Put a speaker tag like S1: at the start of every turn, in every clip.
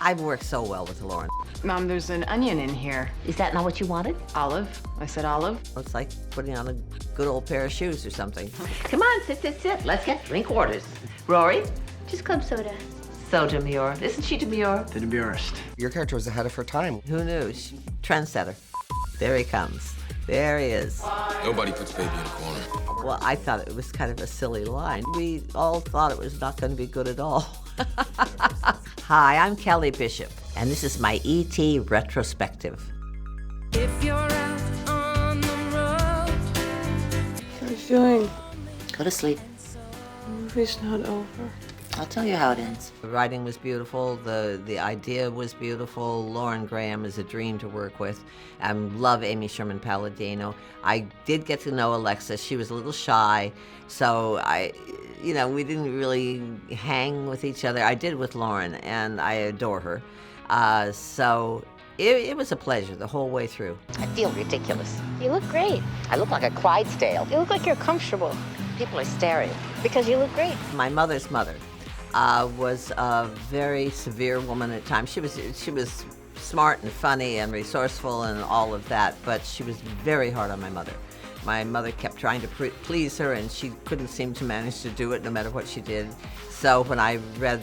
S1: I've worked so well with Lauren.
S2: Mom, there's an onion in here.
S3: Is that not what you wanted?
S2: Olive. I said olive.
S1: It's like putting on a good old pair of shoes or something.
S3: Come on, sit. Let's get drink orders. Rory?
S4: Just club soda.
S3: So demure. Isn't she demure?
S5: The demurest.
S6: Your character was ahead of her time.
S1: Who knew? Trendsetter. There he comes. There he is.
S7: Nobody puts baby in a corner.
S1: Well, I thought it was kind of a silly line. We all thought it was not going to be good at all. Hi, I'm Kelly Bishop, and this is my E.T. retrospective.
S8: If you're out on the road.
S9: How are you feeling?
S3: Go to sleep.
S9: The movie's not over.
S3: I'll tell you how it ends.
S1: The writing was beautiful, the idea was beautiful. Lauren Graham is a dream to work with. I love Amy Sherman Palladino. I did get to know Alexis. She was a little shy, so we didn't really hang with each other. I did with Lauren, and I adore her. So it was a pleasure the whole way through.
S3: I feel ridiculous.
S4: You look great.
S3: I look like a Clydesdale.
S4: You look like you're comfortable
S3: People are staring.
S4: because you look great.
S1: My mother's mother was a very severe woman at times. She was smart and funny and resourceful and all of that, but she was very hard on my mother. My mother kept trying to please her, and she couldn't seem to manage to do it no matter what she did. So when I read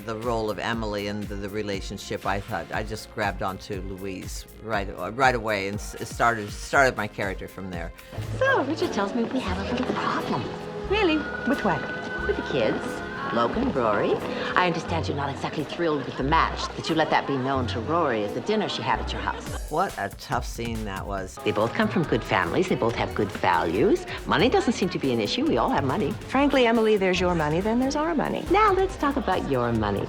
S1: the role of Emily and the relationship, I thought I just grabbed onto Louise right away and started my character from there.
S3: So, Richard tells me we have a little problem.
S8: Really? With what?
S3: With the kids, Logan, Rory. I understand you're not exactly thrilled with the match, that you let that be known to Rory at the dinner she had at your house.
S1: What a tough scene that was.
S3: They both come from good families. They both have good values. Money doesn't seem to be an issue. We all have money.
S8: Frankly, Emily, there's your money, then there's our money.
S3: Now let's talk about your money.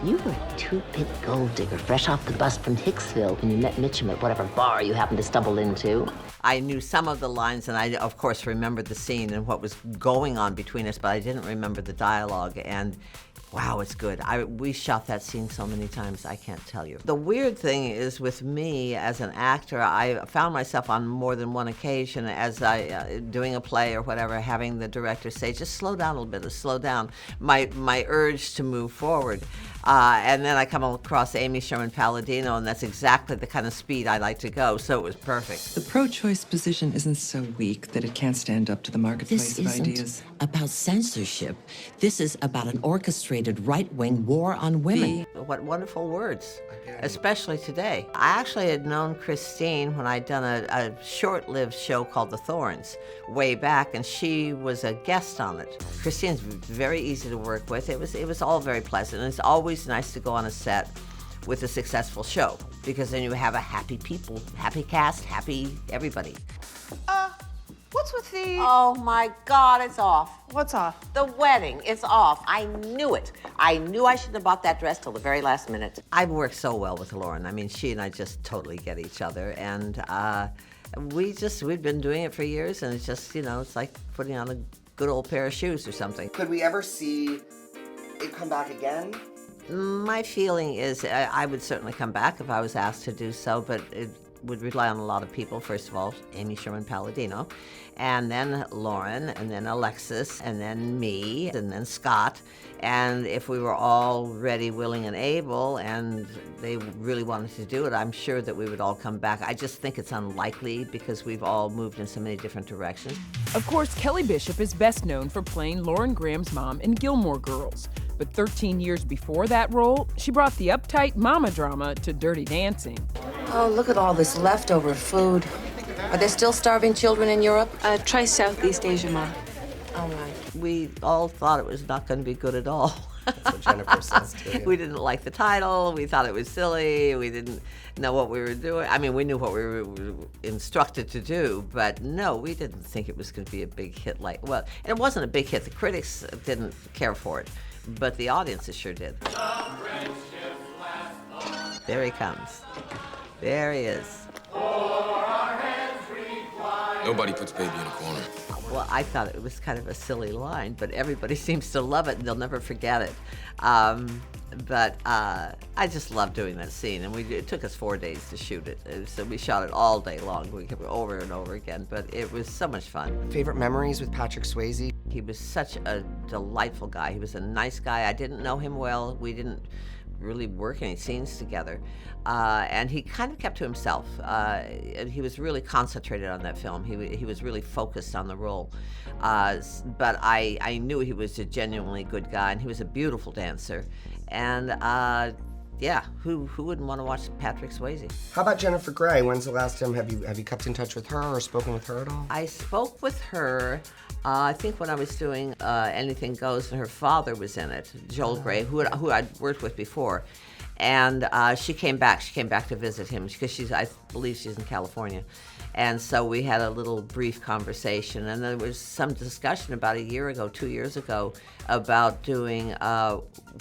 S3: You were a two-bit gold digger fresh off the bus from Hicksville when you met Mitchum at whatever bar you happened to stumble into.
S1: I knew some of the lines, and I, of course, remembered the scene and what was going on between us, but I didn't remember the dialogue, and wow, it's good. We shot that scene so many times, I can't tell you. The weird thing is with me as an actor, I found myself on more than one occasion as I doing a play or whatever, having the director say, just slow down a little bit, slow down, my urge to move forward. And then I come across Amy Sherman Palladino, and that's exactly the kind of speed I like to go, so it was perfect.
S10: The pro-choice position isn't so weak that it can't stand up to the marketplace of ideas.
S11: This isn't about censorship. This is about an orchestrated right-wing war on women.
S1: What wonderful words, especially today. I actually had known Christine when I'd done a short-lived show called The Thorns way back, and she was a guest on it. Christine's very easy to work with. It was all very pleasant, and it's always nice to go on a set with a successful show, because then you have a happy people, happy cast, happy everybody.
S12: What's with the...
S1: Oh my God, it's off.
S12: What's off?
S1: The wedding, it's off. I knew it. I knew I shouldn't have bought that dress till the very last minute. I've worked so well with Lauren. I mean, she and I just totally get each other, and we've been doing it for years, and it's just, it's like putting on a good old pair of shoes or something.
S6: Could we ever see it come back again?
S1: My feeling is I would certainly come back if I was asked to do so, but it would rely on a lot of people. First of all, Amy Sherman Palladino, and then Lauren, and then Alexis, and then me, and then Scott. And if we were all ready, willing, and able, and they really wanted to do it, I'm sure that we would all come back. I just think it's unlikely because we've all moved in so many different directions.
S13: Of course, Kelly Bishop is best known for playing Lauren Graham's mom in Gilmore Girls. But 13 years before that role, she brought the uptight mama drama to Dirty Dancing.
S14: Oh, look at all this leftover food. Are there still starving children in Europe?
S9: Try Southeast Asia, Mom.
S14: All right.
S1: We all thought it was not going to be good at all.
S6: That's what Jennifer says too. Yeah.
S1: We didn't like the title. We thought it was silly. We didn't know what we were doing. I mean, we knew what we were instructed to do, but no, we didn't think it was going to be a big hit. Well, it wasn't a big hit. The critics didn't care for it, but the audiences sure did. There he comes. There he is.
S7: Nobody puts baby in a corner.
S1: Well, I thought it was kind of a silly line, but everybody seems to love it, and they'll never forget it. But I just love doing that scene, and it took us 4 days to shoot it. So we shot it all day long. We kept it over and over again, but it was so much fun.
S6: Favorite memories with Patrick Swayze?
S1: He was such a delightful guy. He was a nice guy. I didn't know him well. We didn't really work any scenes together. And he kind of kept to himself. He was really concentrated on that film. He was really focused on the role. But I knew he was a genuinely good guy, and he was a beautiful dancer. And yeah, who wouldn't want to watch Patrick Swayze?
S6: How about Jennifer Grey? When's the last time have you kept in touch with her or spoken with her at all?
S1: I spoke with her. I think when I was doing Anything Goes, and her father was in it, Joel Grey, who I'd worked with before. And she came back. She came back to visit him because I believe she's in California. And so we had a little brief conversation, and there was some discussion about 2 years ago, about doing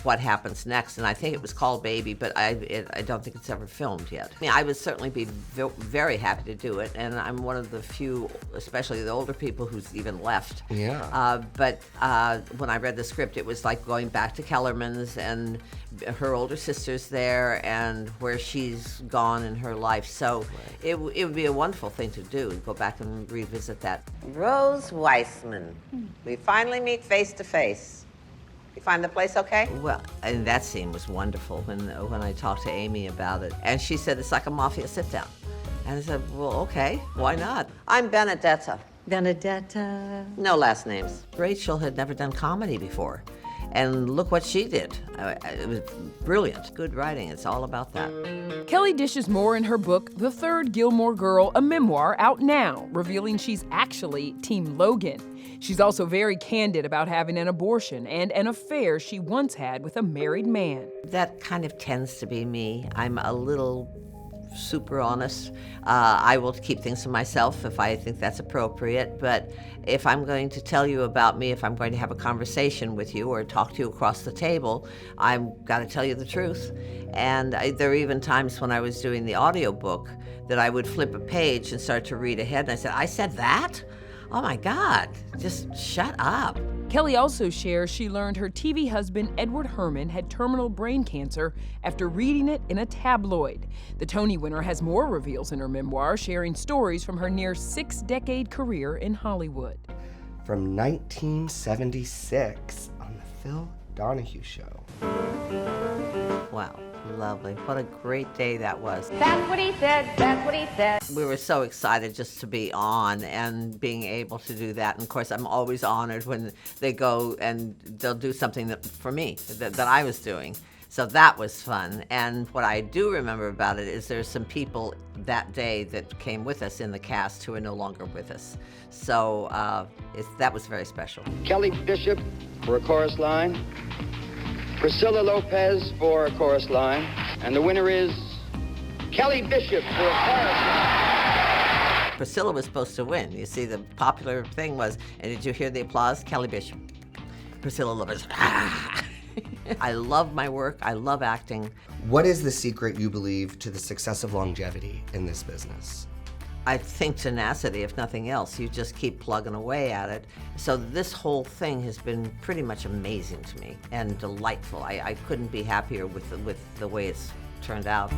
S1: What Happens Next, and I think it was called Baby, but I don't think it's ever filmed yet. I mean, I would certainly be very happy to do it, and I'm one of the few, especially the older people, who's even left.
S6: Yeah.
S1: But when I read the script, it was like going back to Kellerman's, and her older sister's there, and where she's gone in her life. So it would be a wonderful thing to do, go back and revisit that.
S5: Rose Weissman. We finally meet face to face. You find the place okay?
S1: Well, and that scene was wonderful when I talked to Amy about it. And she said, it's like a mafia sit-down. And I said, well, okay, why not?
S5: I'm Benedetta.
S1: Benedetta. No last names. Rachel had never done comedy before. And look what she did. It was brilliant. Good writing. It's all about that.
S13: Kelly dishes more in her book, The Third Gilmore Girl, a memoir, out now, revealing she's actually Team Logan. She's also very candid about having an abortion and an affair she once had with a married man.
S1: That kind of tends to be me. I'm a little super honest. I will keep things to myself if I think that's appropriate, but if I'm going to tell you about me, if I'm going to have a conversation with you or talk to you across the table, I've got to tell you the truth. And there were even times when I was doing the audiobook that I would flip a page and start to read ahead, and I said that? Oh my God, just shut up.
S13: Kelly also shares she learned her TV husband, Edward Herman, had terminal brain cancer after reading it in a tabloid. The Tony winner has more reveals in her memoir, sharing stories from her near 6-decade career in Hollywood.
S6: From 1976 on the Phil Donahue Show.
S1: Wow, lovely. What a great day that was.
S4: That's what he said, that's what he said.
S1: We were so excited just to be on and being able to do that. And of course, I'm always honored when they go and they'll do something for me that I was doing. So that was fun. And what I do remember about it is there's some people that day that came with us in the cast who are no longer with us. So that was very special.
S15: Kelly Bishop for a chorus line. Priscilla Lopez for a chorus line. And the winner is Kelly Bishop for a chorus line.
S1: Priscilla was supposed to win. You see, the popular thing was, and did you hear the applause? Kelly Bishop. Priscilla Lopez. I love my work. I love acting.
S6: What is the secret, you believe, to the success of longevity in this business?
S1: I think tenacity, if nothing else. You just keep plugging away at it. So this whole thing has been pretty much amazing to me and delightful. I couldn't be happier with the way it's turned out.